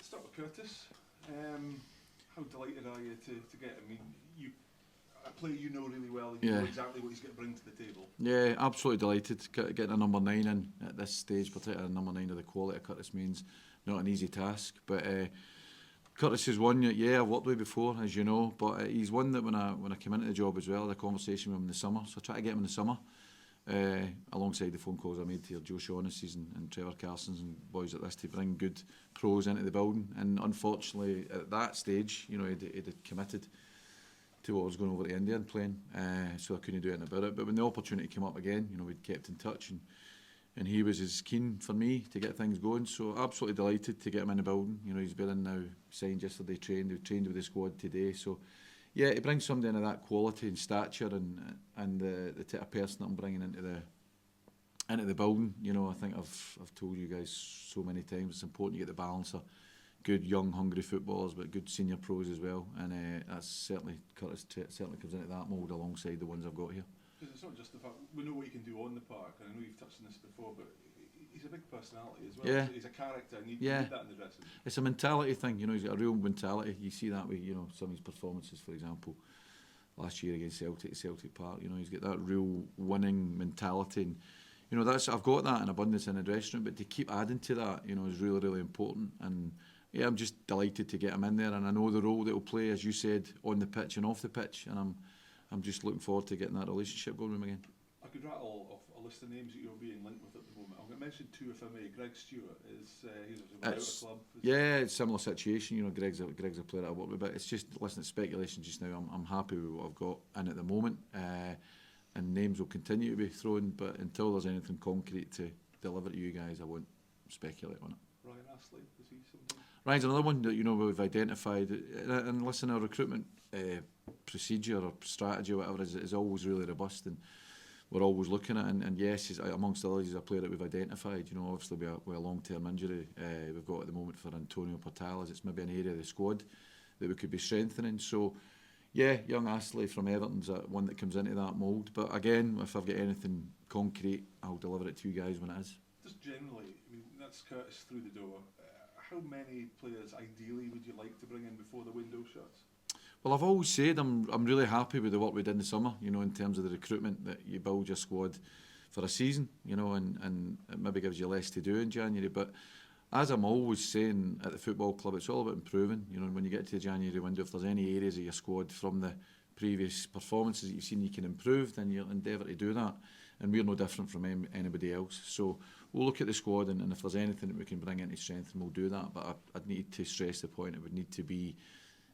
Start with Curtis. How delighted are you to get him? A player you know really well, you know exactly what he's going to bring to the table. Yeah, absolutely delighted. Getting a number 9 in at this stage, particularly a number 9 of the quality of Curtis, means not an easy task. But Curtis is one that, I've worked with before, as you know, but he's one that when I came into the job as well, the conversation with him in the summer, so I tried to get him in the summer, alongside the phone calls I made to Joe Shaughnessy's and Trevor Carson's and boys like this to bring good pros into the building. And unfortunately, at that stage, he'd had committed to what I was going over to India and playing, so I couldn't do anything about it. But when the opportunity came up again, we'd kept in touch, and he was as keen for me to get things going. So absolutely delighted to get him in the building. He's been in now, signed yesterday, trained with the squad today. So yeah, he brings somebody in of that quality and stature, and the type of person that I'm bringing into the building. I think I've told you guys so many times it's important you get the balance of good young hungry footballers, but good senior pros as well. And that's certainly Curtis certainly comes into that mould alongside the ones I've got here. Because it's not just the fact we know what he can do on the park, and I know you've touched on this before, but he's a big personality as well. Yeah. He's a character, and you need that in the dressing room. It's a mentality thing, he's got a real mentality. You see that with, some of his performances, for example, last year against Celtic at Celtic Park. He's got that real winning mentality, and I've got that in abundance in the dressing room. But to keep adding to that, is really, really important. And yeah, I'm just delighted to get him in there, and I know the role that he'll play, as you said, on the pitch and off the pitch, and I'm just looking forward to getting that relationship going with him again. I could rattle off a list of names that you're being linked with at the moment. I'm going to mention two, if I may. Greg Stewart he's without a club. It's a similar situation. Greg's a player that I work with, but it's just, listen, it's speculation just now. I'm happy with what I've got in at the moment, and names will continue to be thrown, but until there's anything concrete to deliver to you guys, I won't speculate on it. Ryan Astley, is he something? Ryan's another one that we've identified, and listen, our recruitment procedure or strategy or whatever is always really robust, and we're always looking at it, and yes, he's, amongst others, he's a player that we've identified. Obviously with a long-term injury we've got at the moment for Antonio Portales, it's maybe an area of the squad that we could be strengthening. So yeah, young Astley from Everton's one that comes into that mould, but again, if I've got anything concrete, I'll deliver it to you guys when it is. Just generally, that's Curtis through the door. How many players ideally would you like to bring in before the window shuts? Well, I've always said I'm really happy with the work we did in the summer, in terms of the recruitment, that you build your squad for a season, and it maybe gives you less to do in January. But as I'm always saying at the football club, it's all about improving. When you get to the January window, if there's any areas of your squad from the previous performances that you've seen you can improve, then you'll endeavour to do that. And we're no different from anybody else. So we'll look at the squad, and if there's anything that we can bring into strength, we'll do that. But I'd need to stress the point, it would need to be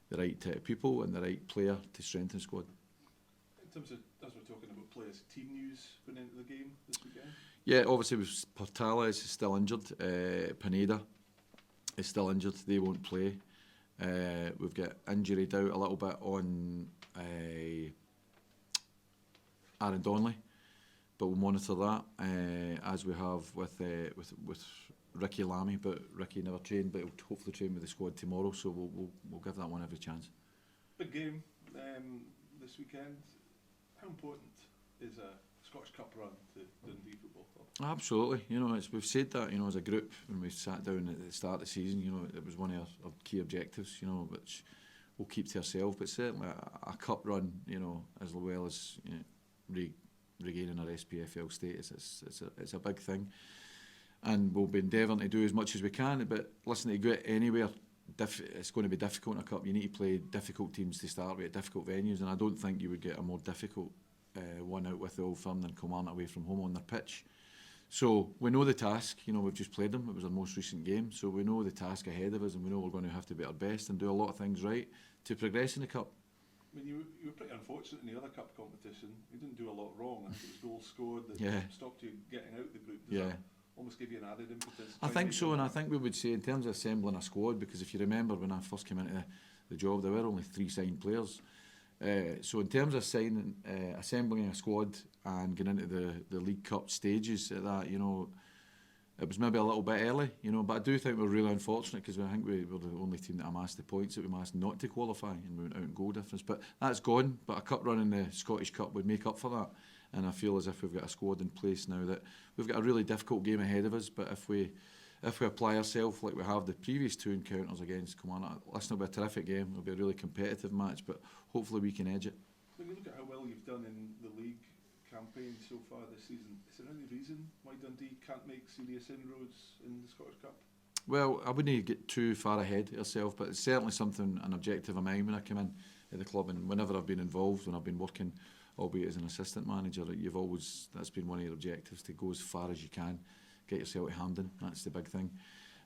the right type of people and the right player to strengthen the squad. In terms of, as we're talking about players, team news going into the game this weekend? Yeah, obviously with Portales is still injured. Pineda is still injured. They won't play. We've got injury doubt a little bit on Aaron Donnelly, but we'll monitor that as we have with Ricky Lamy. But Ricky never trained, but he'll hopefully train with the squad tomorrow. So we'll give that one every chance. Big game this weekend. How important is a Scottish Cup run to Dundee Football Club? Absolutely. We've said that, as a group when we sat down at the start of the season. It was one of our key objectives. Which we'll keep to ourselves. But certainly a cup run, as well as regaining our SPFL status, it's a big thing. And we'll be endeavouring to do as much as we can. But listen, to get anywhere, it's going to be difficult in a cup. You need to play difficult teams to start with, at difficult venues, and I don't think you would get a more difficult one out with the Old Firm than Kilmarnock away from home on their pitch. So we know the task. We've just played them. It was our most recent game, so we know the task ahead of us, and we know we're going to have to be at our best and do a lot of things right to progress in the cup. You were pretty unfortunate in the other cup competition. You didn't do a lot wrong. I think it was goals scored that stopped you getting out the group. Does that almost give you an added impetus? I think so, and I think we would say in terms of assembling a squad, because if you remember when I first came into the job, there were only 3 signed players. So in terms of assembling a squad and getting into the League Cup stages at that, it was maybe a little bit early, but I do think we're really unfortunate, because I think we were the only team that amassed the points that we amassed not to qualify, and we went out in goal difference. But that's gone. But a cup run in the Scottish Cup would make up for that. And I feel as if we've got a squad in place now that we've got a really difficult game ahead of us. But if we if we apply ourselves like we have the previous two encounters against Kilmarnock, listen, it'll be a terrific game. It'll be a really competitive match, but hopefully we can edge it. When you look at how well you've done in the league campaign so far this season, is there any reason why Dundee can't make serious inroads in the Scottish Cup? Well, I wouldn't get too far ahead of yourself, but it's certainly something, an objective of mine when I come in at the club, and whenever I've been involved, when I've been working, albeit as an assistant manager, that's been one of your objectives, to go as far as you can, get yourself to Hampden. That's the big thing.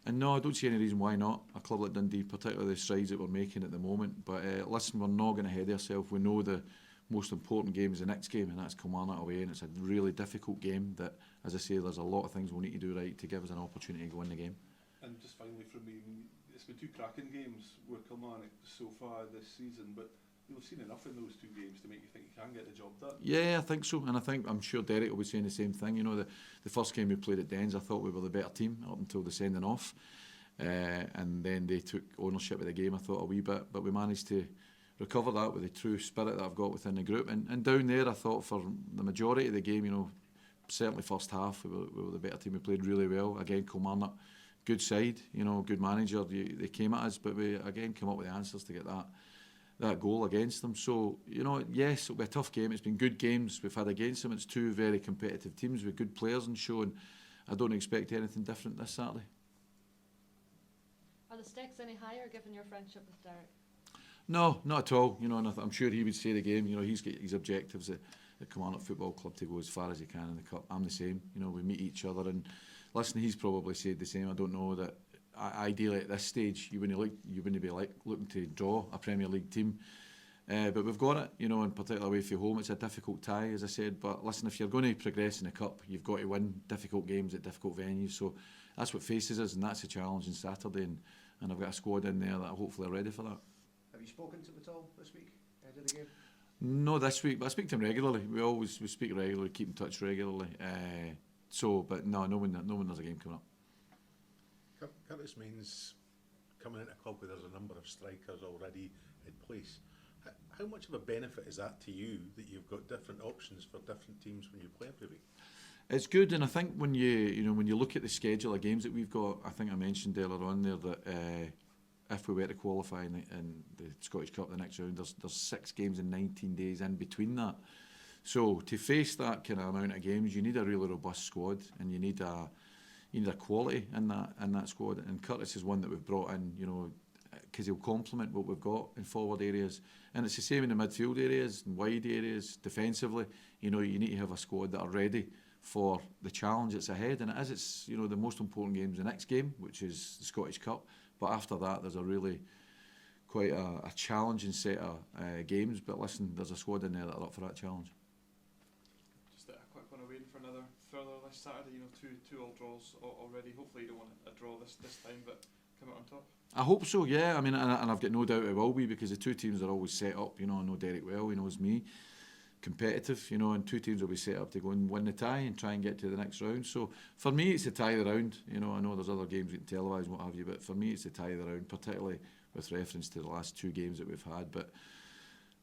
And no, I don't see any reason why not. A club like Dundee, particularly the strides that we're making at the moment. But listen, we're not going to head ourselves. We know the most important game is the next game, and that's Kilmarnock away, and it's a really difficult game that, as I say, there's a lot of things we'll need to do right to give us an opportunity to go in the game. And just finally from me, it's been two cracking games with Kilmarnock so far this season, but you'll have seen enough in those two games to make you think you can get the job done. Yeah, I think so, and I'm sure Derek will be saying the same thing. You know, the first game we played at Dens, I thought we were the better team up until the sending off, and then they took ownership of the game, I thought, a wee bit, but we managed to recover that with the true spirit that I've got within the group. And down there, I thought for the majority of the game, you know, certainly first half, we were the better team. We played really well. Again, Kilmarnock, good side, you know, good manager. They came at us, but we again came up with the answers to get that goal against them. So, you know, yes, it'll be a tough game. It's been good games we've had against them. It's two very competitive teams with good players and show, and I don't expect anything different this Saturday. Are the stakes any higher given your friendship with Derek? No, not at all. You know, and I'm sure he would say the game. You know, he's got his objectives at Kilmarnock Football Club to go as far as he can in the cup. I'm the same. You know, we meet each other, and listen, he's probably said the same. I don't know that. Ideally, at this stage, you wouldn't be looking to draw a Premier League team, but we've got it. You know, in particular away from home, it's a difficult tie, as I said. But listen, if you're going to progress in the cup, you've got to win difficult games at difficult venues. So that's what faces us, and that's the challenge on Saturday. And I've got a squad in there that hopefully are ready for that. Have you spoken to him at all this week ahead of the game? No, this week, but I speak to him regularly. We speak regularly, keep in touch regularly. But no one there's a game coming up. Curtis means coming into a club where there's a number of strikers already in place. How much of a benefit is that to you that you've got different options for different teams when you play every week? It's good, and I think when you look at the schedule of games that we've got, I think I mentioned earlier on there that if we were to qualify in the Scottish Cup the next round, there's 6 games in 19 days in between that. So to face that kind of amount of games, you need a really robust squad, and you need a quality in that squad. And Curtis is one that we've brought in, you know, because he'll complement what we've got in forward areas, and it's the same in the midfield areas and wide areas defensively. You know, you need to have a squad that are ready for the challenge that's ahead, and it's you know, the most important game's the next game, which is the Scottish Cup. But after that, there's a really quite a challenging set of games. But listen, there's a squad in there that are up for that challenge. Just a quick one, waiting for another further this Saturday. You know, two all draws already. Hopefully, you don't want a draw this time, but come out on top. I hope so. Yeah, I mean, and I've got no doubt it will be, because the two teams are always set up. You know, I know Derek well. He knows me. Competitive, you know, and two teams will be set up to go and win the tie and try and get to the next round. So for me, it's the tie of the round. You know, I know there's other games we can televise and what have you, but for me, it's the tie of the round, particularly with reference to the last 2 games that we've had. But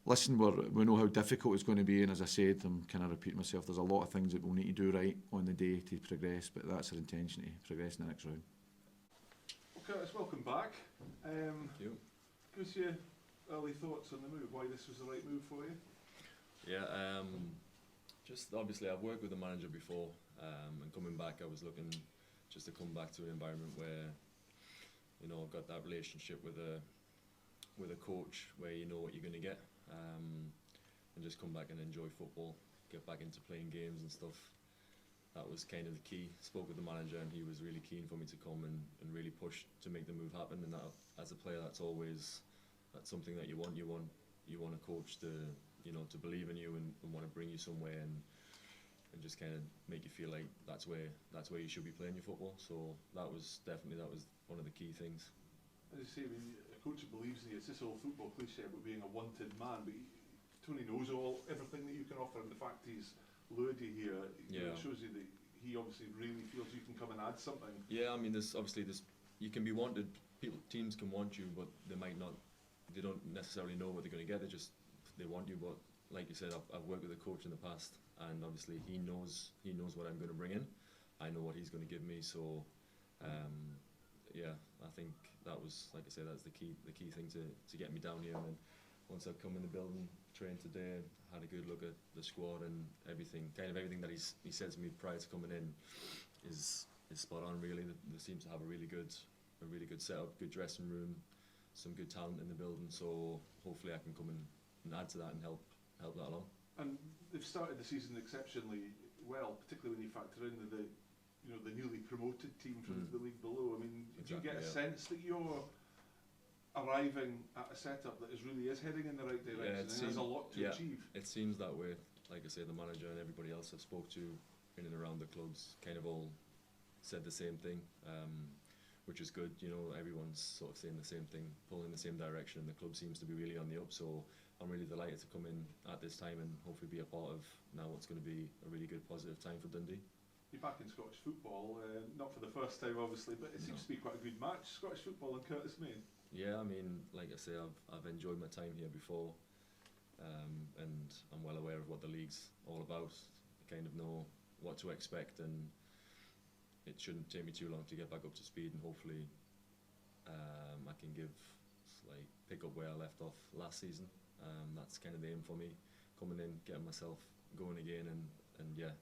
listen, we know how difficult it's going to be, and as I said, I'm kind of repeating myself, there's a lot of things that we'll need to do right on the day to progress, but that's our intention, to progress in the next round. Well, Curtis, welcome back. Thank you. Give us your early thoughts on the move, why this was the right move for you? Yeah, just obviously I've worked with the manager before, and coming back I was looking just to come back to an environment where, you know, I've got that relationship with a coach where you know what you're going to get, and just come back and enjoy football, get back into playing games and stuff. That was kind of the key. Spoke with the manager, and he was really keen for me to come and really push to make the move happen. And that, as a player, that's something that you want. You want a coach to, you know, to believe in you and want to bring you somewhere and just kind of make you feel like that's where you should be playing your football. So that was one of the key things. As you say, I mean, a coach that believes in you, it's this old football cliche about being a wanted man, but Tony knows everything that you can offer, and the fact he's lured you here, it shows you that he obviously really feels you can come and add something. Yeah, I mean, you can be wanted. Teams can want you, but they don't necessarily know what they're going to get. They want you, but like you said, I've worked with a coach in the past, and obviously he knows what I'm going to bring in. I know what he's going to give me, so Yeah, I think that was, like I say, that's the key thing to get me down here. And then once I've come in the building, trained today, had a good look at the squad and everything that he said to me prior to coming in is spot on. Really, they seem to have a really good setup, good dressing room, some good talent in the building. So hopefully I can come and add to that and help that along. And they've started the season exceptionally well, particularly when you factor in the newly promoted team from the league below. I mean, do you get a sense that you're arriving at a setup that really is heading in the right direction and there's a lot to achieve? It seems that way. Like I say, the manager and everybody else I've spoke to in and around the clubs kind of all said the same thing, which is good. You know, everyone's sort of saying the same thing, pulling in the same direction, and the club seems to be really on the up. So I'm really delighted to come in at this time and hopefully be a part of now what's going to be a really good positive time for Dundee. You're back in Scottish football, not for the first time obviously, but it seems to be quite a good match, Scottish football and Curtis Main. Yeah, I mean, like I say, I've enjoyed my time here before, and I'm well aware of what the league's all about. I kind of know what to expect, and it shouldn't take me too long to get back up to speed, and hopefully I can pick up where I left off last season. That's kind of the aim for me, coming in, getting myself going again, and yeah,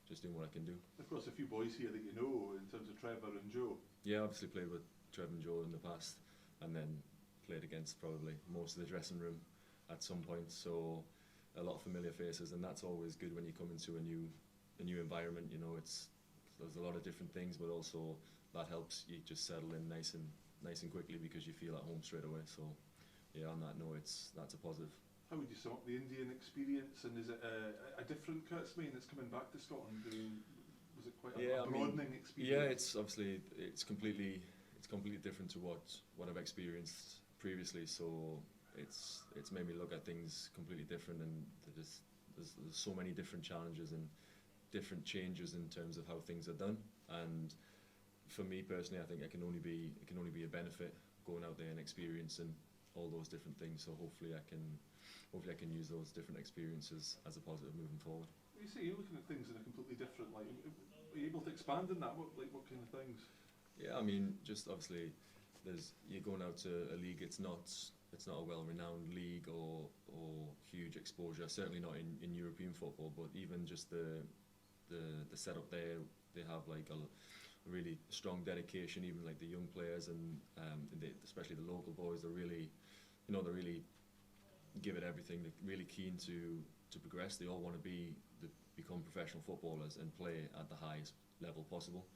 just doing what I can do. Of course, a few boys here that you know in terms of Trevor and Joe. Yeah, obviously played with Trevor and Joe in the past, and then played against probably most of the dressing room at some point. So a lot of familiar faces, and that's always good when you come into a new environment. You know, there's a lot of different things, but also that helps you just settle in nice and quickly because you feel at home straight away. So yeah, on that note, that's a positive. How would you sum up the Indian experience, and is it a different Curtis Main that's coming back to Scotland? Was it quite a broadening experience? Yeah, it's obviously it's completely different to what I've experienced previously. So it's made me look at things completely different, and there's so many different challenges and different changes in terms of how things are done. And for me personally, I think it can only be a benefit going out there and experiencing all those different things. So hopefully I can use those different experiences as a positive moving forward. You say you're looking at things in a completely different light. Are you able to expand on that? What kind of things? Yeah, I mean, just obviously, you're going out to a league. It's not a well-renowned league or huge exposure. Certainly not in European football. But even just the setup there, they have like a really strong dedication. Even like the young players and especially the local boys, they're really give it everything. They're really keen to progress. They all want to become professional footballers and play at the highest level possible.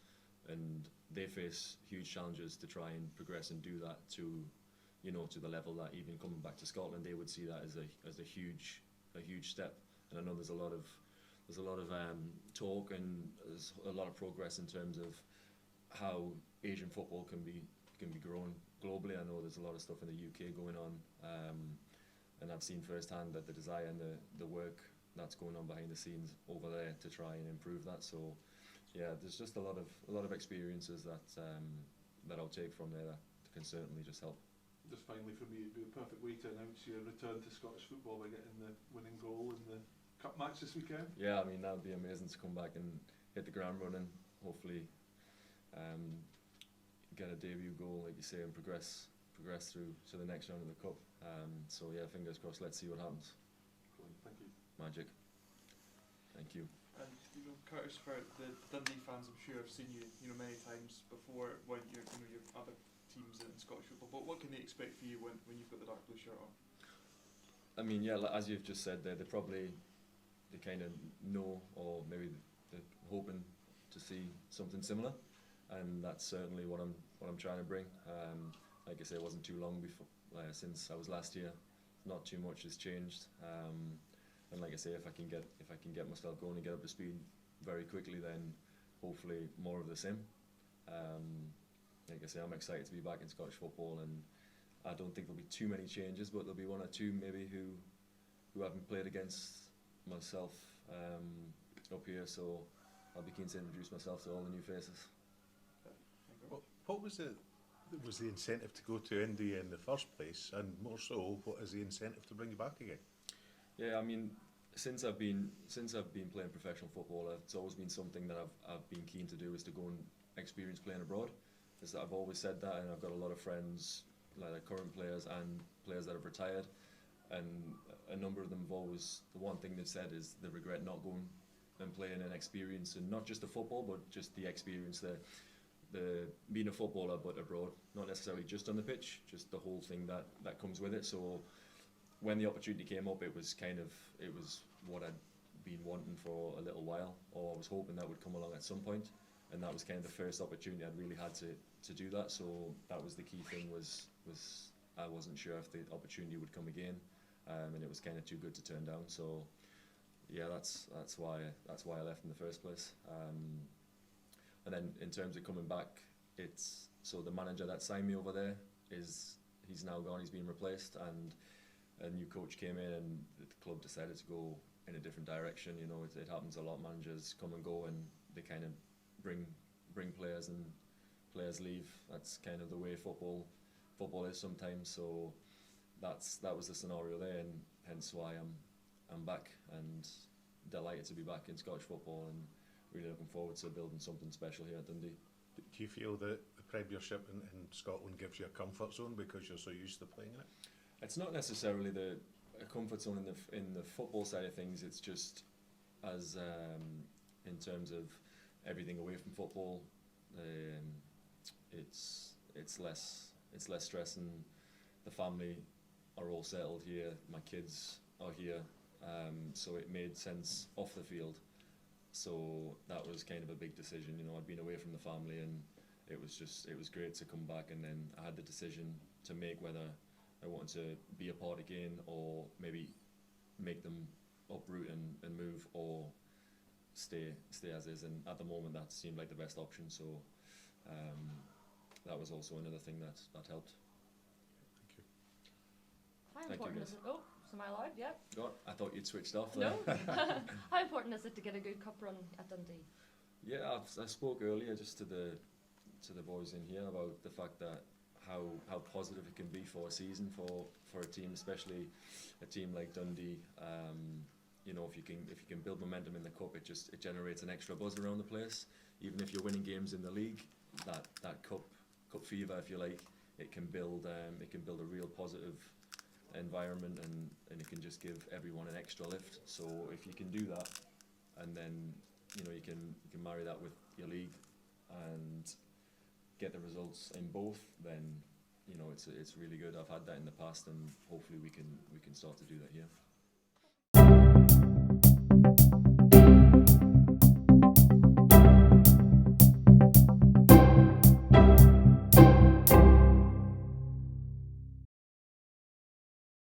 And they face huge challenges to try and progress and do that to the level that even coming back to Scotland, they would see that as a huge step. And I know there's a lot of talk and there's a lot of progress in terms of how Asian football can be grown globally. I know there's a lot of stuff in the UK going on, and I've seen firsthand that the desire and the work that's going on behind the scenes over there to try and improve that. So yeah, there's just a lot of experiences that I'll take from there that can certainly just help. Just finally, for me, it'd be a perfect way to announce your return to Scottish football by getting the winning goal in the cup match this weekend. Yeah, I mean, that would be amazing to come back and hit the ground running. Hopefully, get a debut goal, like you say, and progress through to the next round of the cup. So yeah, fingers crossed. Let's see what happens. Thank you. Magic. Thank you. And Curtis, for the Dundee fans, I'm sure have seen you many times before when your other teams in Scottish football. But what can they expect for you when you've got the dark blue shirt on? I mean, yeah, as you've just said there, they kind of know, or maybe they're hoping to see something similar, and that's certainly what I'm trying to bring. Like I say, it wasn't too long before since I was last here. Not too much has changed, and like I say, if I can get myself going and get up to speed very quickly, then hopefully more of the same. Like I say, I'm excited to be back in Scottish football, and I don't think there'll be too many changes, but there'll be one or two maybe who haven't played against myself up here, so I'll be keen to introduce myself to all the new faces. What was the incentive to go to India in the first place, and more so, what is the incentive to bring you back again? Yeah, I mean, since I've been playing professional football, it's always been something that I've been keen to do, is to go and experience playing abroad. is that I've always said that, and I've got a lot of friends, like current players and players that have retired, and a number of them have always, the one thing they've said is they regret not going and playing and experiencing not just the football, but just the experience, the being a footballer but abroad, not necessarily just on the pitch, just the whole thing that comes with it. So when the opportunity came up, it was what I'd been wanting for a little while, or I was hoping that would come along at some point, and that was kind of the first opportunity I'd really had to do that. So that was the key thing, was I wasn't sure if the opportunity would come again, and it was kind of too good to turn down. So yeah, that's why I left in the first place. And then in terms of coming back, it's so the manager that signed me over there he's now gone, he's been replaced, and a new coach came in, and the club decided to go in a different direction. You know, it happens a lot. Managers come and go, and they kind of bring players, and players leave. That's kind of the way football is sometimes. So that was the scenario there, and hence why I'm back, and delighted to be back in Scottish football, and really looking forward to building something special here at Dundee. Do you feel that the Premiership in Scotland gives you a comfort zone because you're so used to playing in it? It's not necessarily a comfort zone in the football side of things. It's just as in terms of everything away from football, it's less stress, and the family are all settled here. My kids are here, so it made sense off the field. So that was kind of a big decision. You know, I'd been away from the family, and it was great to come back, and then I had the decision to make whether I wanted to be a part again, or maybe make them uproot and move, or stay as is. And at the moment, that seemed like the best option. So that was also another thing that helped. Thank you. How Thank you, important guys. is it? Oh, am I allowed? Yep. God, I thought you'd switched off No. there. How important is it to get a good cup run at Dundee? Yeah, I spoke earlier just to the boys in here about the fact that how positive it can be for a season for a team, especially a team like Dundee. You know, if you can build momentum in the cup, it generates an extra buzz around the place. Even if you're winning games in the league, that cup fever, if you like, it can build a real positive environment, and it can just give everyone an extra lift. So if you can do that, and then you know you can marry that with your league and get the results in both, then you know it's really good. I've had that in the past, and hopefully we can start to do that here.